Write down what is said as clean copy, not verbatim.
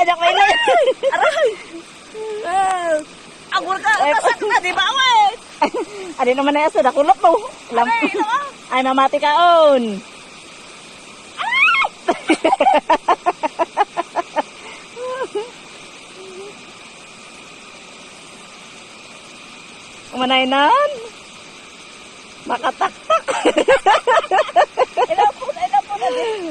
jak may na. Aray! Agwar ka, kasak na, di ba, away? Adi naman na yasa, nakulot mo. Aray, ito ka. Ay, mamati kaon. Umanay nan. Makataktak. Ilapon na din.